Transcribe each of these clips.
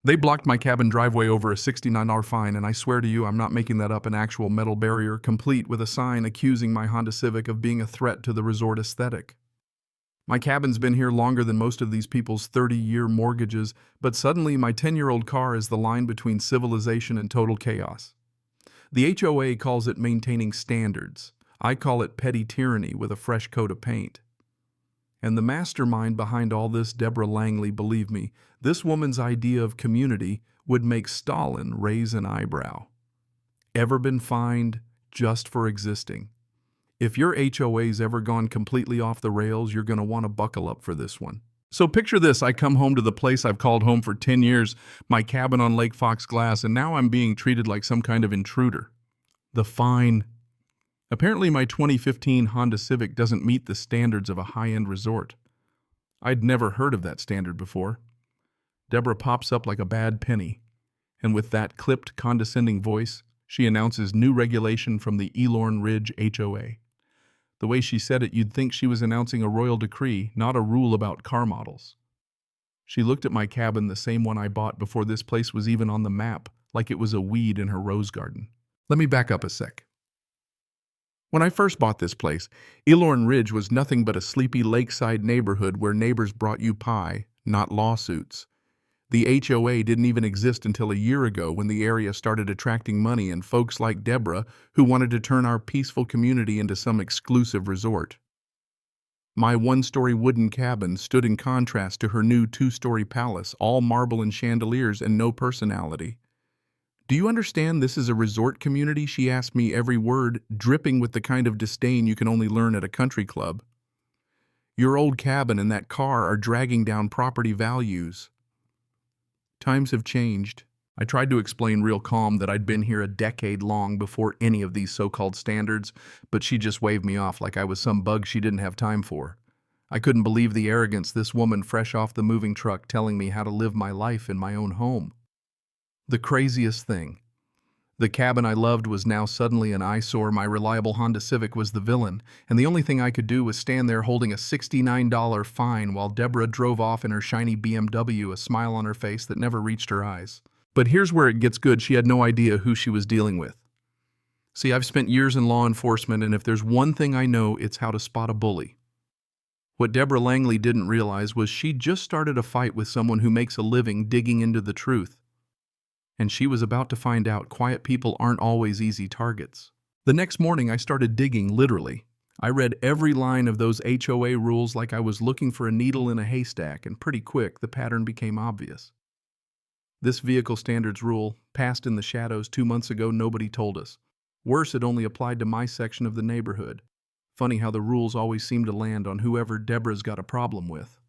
They blocked my cabin driveway over a $69 fine, and I swear to you, I'm not making that up, an actual metal barrier, complete with a sign accusing my Honda Civic of being a threat to the resort aesthetic. My cabin's been here longer than most of these people's 30-year mortgages, but suddenly my 10-year-old car is the line between civilization and total chaos. The HOA calls it maintaining standards. I call it petty tyranny with a fresh coat of paint. And the mastermind behind all this, Deborah Langley, believe me, this woman's idea of community would make Stalin raise an eyebrow. Ever been fined just for existing? If your HOA's ever gone completely off the rails, you're going to want to buckle up for this one. So picture this, I come home to the place I've called home for 10 years, my cabin on Lake Fox Glass, and now I'm being treated like some kind of intruder. The fine. Apparently my 2015 Honda Civic doesn't meet the standards of a high-end resort. I'd never heard of that standard before. Deborah pops up like a bad penny, and with that clipped, condescending voice, she announces new regulation from the Elorn Ridge HOA. The way she said it, you'd think she was announcing a royal decree, not a rule about car models. She looked at my cabin, the same one I bought before this place was even on the map, like it was a weed in her rose garden. Let me back up a sec. When I first bought this place, Elorn Ridge was nothing but a sleepy lakeside neighborhood where neighbors brought you pie, not lawsuits. The HOA didn't even exist until a year ago when the area started attracting money and folks like Deborah who wanted to turn our peaceful community into some exclusive resort. My one-story wooden cabin stood in contrast to her new two-story palace, all marble and chandeliers and no personality. "Do you understand this is a resort community?" she asked me, every word dripping with the kind of disdain you can only learn at a country club. "Your old cabin and that car are dragging down property values." Times have changed. I tried to explain real calm that I'd been here a decade long before any of these so-called standards, but she just waved me off like I was some bug she didn't have time for. I couldn't believe the arrogance, this woman fresh off the moving truck telling me how to live my life in my own home. The craziest thing. The cabin I loved was now suddenly an eyesore. My reliable Honda Civic was the villain, and the only thing I could do was stand there holding a $69 fine while Deborah drove off in her shiny BMW, a smile on her face that never reached her eyes. But here's where it gets good. She had no idea who she was dealing with. See, I've spent years in law enforcement, and if there's one thing I know, it's how to spot a bully. What Deborah Langley didn't realize was she'd just started a fight with someone who makes a living digging into the truth. And she was about to find out quiet people aren't always easy targets. The next morning I started digging, literally. I read every line of those HOA rules like I was looking for a needle in a haystack, and pretty quick the pattern became obvious. This vehicle standards rule, passed in the shadows 2 months ago, nobody told us. Worse, it only applied to my section of the neighborhood. Funny how the rules always seem to land on whoever Deborah's got a problem with.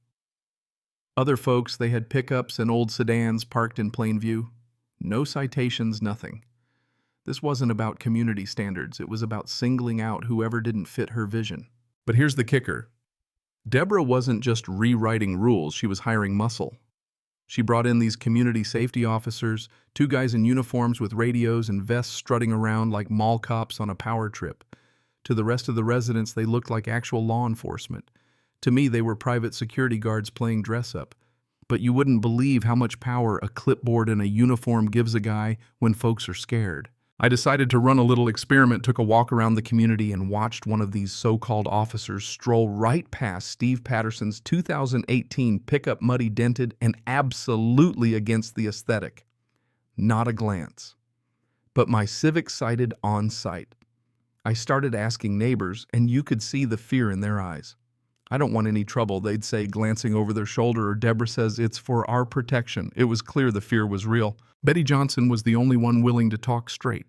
Other folks, they had pickups and old sedans parked in plain view. No citations, nothing. This wasn't about community standards. It was about singling out whoever didn't fit her vision. But here's the kicker. Deborah wasn't just rewriting rules, she was hiring muscle. She brought in these community safety officers, 2 guys in uniforms with radios and vests strutting around like mall cops on a power trip. To the rest of the residents, they looked like actual law enforcement. To me, they were private security guards playing dress-up. But you wouldn't believe how much power a clipboard and a uniform gives a guy when folks are scared. I decided to run a little experiment, took a walk around the community and watched one of these so-called officers stroll right past Steve Patterson's 2018 pickup, muddy dented and absolutely against the aesthetic. Not a glance. But my Civic sighted on sight. I started asking neighbors, and you could see the fear in their eyes. "I don't want any trouble," they'd say, glancing over their shoulder, or Deborah says, "It's for our protection." It was clear the fear was real. Betty Johnson was the only one willing to talk straight.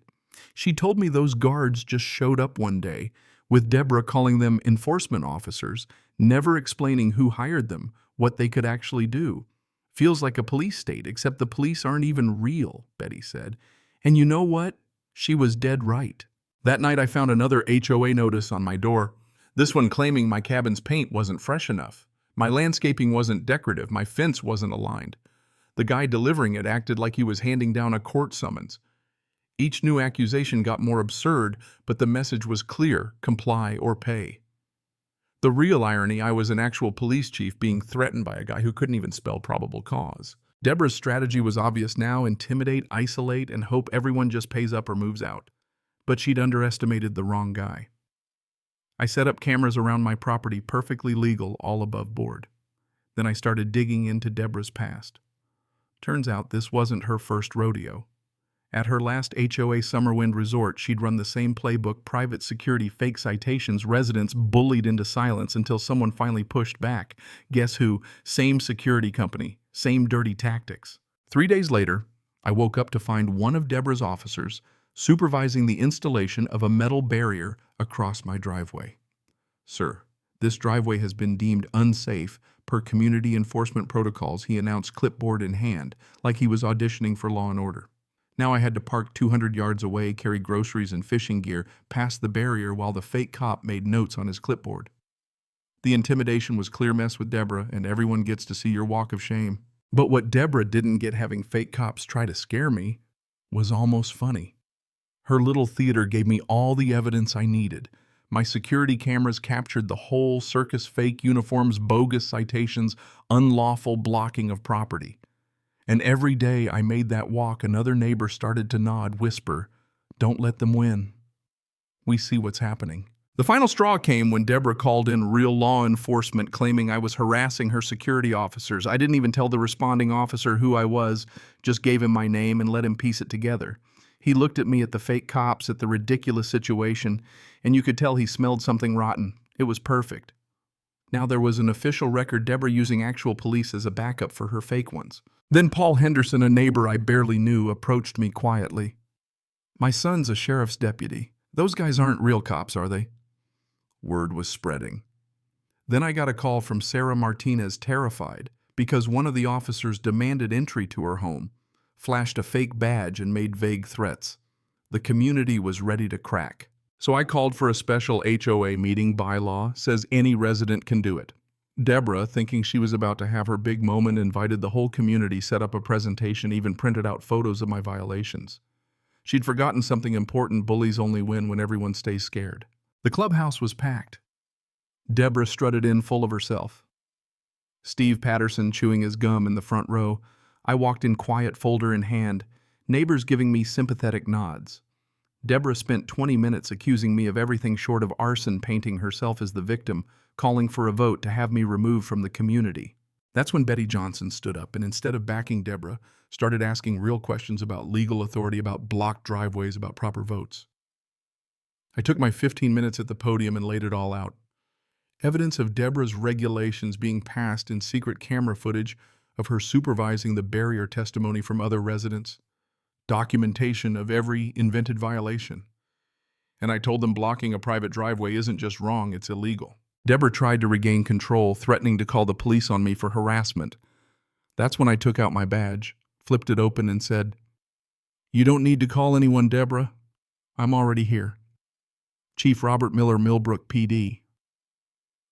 She told me those guards just showed up one day, with Deborah calling them enforcement officers, never explaining who hired them, what they could actually do. "Feels like a police state, except the police aren't even real," Betty said. And you know what? She was dead right. That night I found another HOA notice on my door. This one claiming my cabin's paint wasn't fresh enough. My landscaping wasn't decorative. My fence wasn't aligned. The guy delivering it acted like he was handing down a court summons. Each new accusation got more absurd, but the message was clear: comply or pay. The real irony, I was an actual police chief being threatened by a guy who couldn't even spell probable cause. Deborah's strategy was obvious now: intimidate, isolate, and hope everyone just pays up or moves out. But she'd underestimated the wrong guy. I set up cameras around my property, perfectly legal, all above board. Then I started digging into Deborah's past. Turns out this wasn't her first rodeo. At her last HOA Summerwind resort, she'd run the same playbook: private security, fake citations, residents bullied into silence until someone finally pushed back. Guess who? Same security company, same dirty tactics. 3 days later, I woke up to find one of Deborah's officers supervising the installation of a metal barrier across my driveway. "Sir, this driveway has been deemed unsafe per community enforcement protocols," he announced, clipboard in hand, like he was auditioning for Law and Order. Now I had to park 200 yards away, carry groceries and fishing gear past the barrier while the fake cop made notes on his clipboard. The intimidation was clear. Mess with Deborah and everyone gets to see your walk of shame. But what Deborah didn't get, having fake cops try to scare me, was almost funny. Her little theater gave me all the evidence I needed. My security cameras captured the whole circus: fake uniforms, bogus citations, unlawful blocking of property. And every day I made that walk, another neighbor started to nod, whisper, "Don't let them win. We see what's happening." The final straw came when Deborah called in real law enforcement, claiming I was harassing her security officers. I didn't even tell the responding officer who I was, just gave him my name and let him piece it together. He looked at me, at the fake cops, at the ridiculous situation, and you could tell he smelled something rotten. It was perfect. Now there was an official record: Deborah using actual police as a backup for her fake ones. Then Paul Henderson, a neighbor I barely knew, approached me quietly. "My son's a sheriff's deputy. Those guys aren't real cops, are they?" Word was spreading. Then I got a call from Sarah Martinez, terrified, because one of the officers demanded entry to her home, flashed a fake badge, and made vague threats. The community was ready to crack. So I called for a special HOA meeting. Bylaw says any resident can do it. Deborah, thinking she was about to have her big moment, invited the whole community, set up a presentation, even printed out photos of my violations. She'd forgotten something important: bullies only win when everyone stays scared. The clubhouse was packed. Deborah strutted in, full of herself. Steve Patterson chewing his gum in the front row. I walked in quiet, folder in hand, neighbors giving me sympathetic nods. Deborah spent 20 minutes accusing me of everything short of arson, painting herself as the victim, calling for a vote to have me removed from the community. That's when Betty Johnson stood up and, instead of backing Deborah, started asking real questions about legal authority, about blocked driveways, about proper votes. I took my 15 minutes at the podium and laid it all out. Evidence of Deborah's regulations being passed in secret camera footage of her supervising the barrier, testimony from other residents, documentation of every invented violation. And I told them blocking a private driveway isn't just wrong, it's illegal. Deborah tried to regain control, threatening to call the police on me for harassment. That's when I took out my badge, flipped it open, and said, "You don't need to call anyone, Deborah. I'm already here. Chief Robert Miller, Millbrook PD."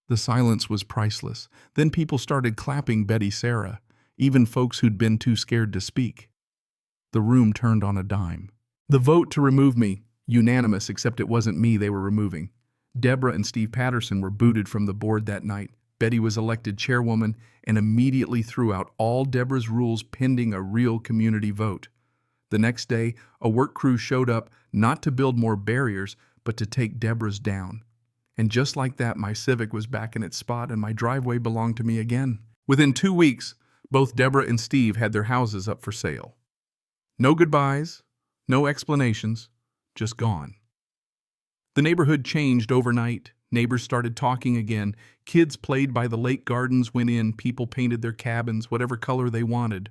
The silence was priceless. Then people started clapping Betty, Sarah, even folks who'd been too scared to speak. The room turned on a dime. The vote to remove me, unanimous, except it wasn't me they were removing. Deborah and Steve Patterson were booted from the board that night. Betty was elected chairwoman and immediately threw out all Deborah's rules, pending a real community vote. The next day, a work crew showed up, not to build more barriers, but to take Deborah's down. And just like that, my Civic was back in its spot and my driveway belonged to me again. Within 2 weeks, both Deborah and Steve had their houses up for sale. No goodbyes, no explanations, just gone. The neighborhood changed overnight. Neighbors started talking again. Kids played by the lake gardens, went in. People painted their cabins whatever color they wanted.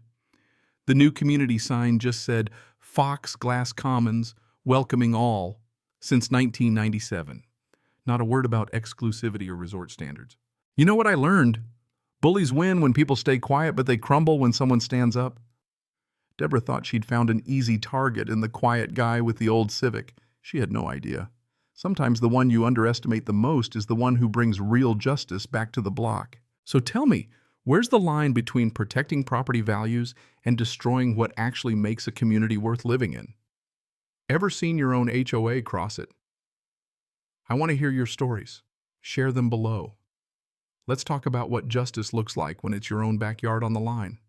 The new community sign just said, "Fox Glass Commons, welcoming all," since 1997. Not a word about exclusivity or resort standards. You know what I learned? Bullies win when people stay quiet, but they crumble when someone stands up. Deborah thought she'd found an easy target in the quiet guy with the old Civic. She had no idea. Sometimes the one you underestimate the most is the one who brings real justice back to the block. So tell me, where's the line between protecting property values and destroying what actually makes a community worth living in? Ever seen your own HOA cross it? I want to hear your stories. Share them below. Let's talk about what justice looks like when it's your own backyard on the line.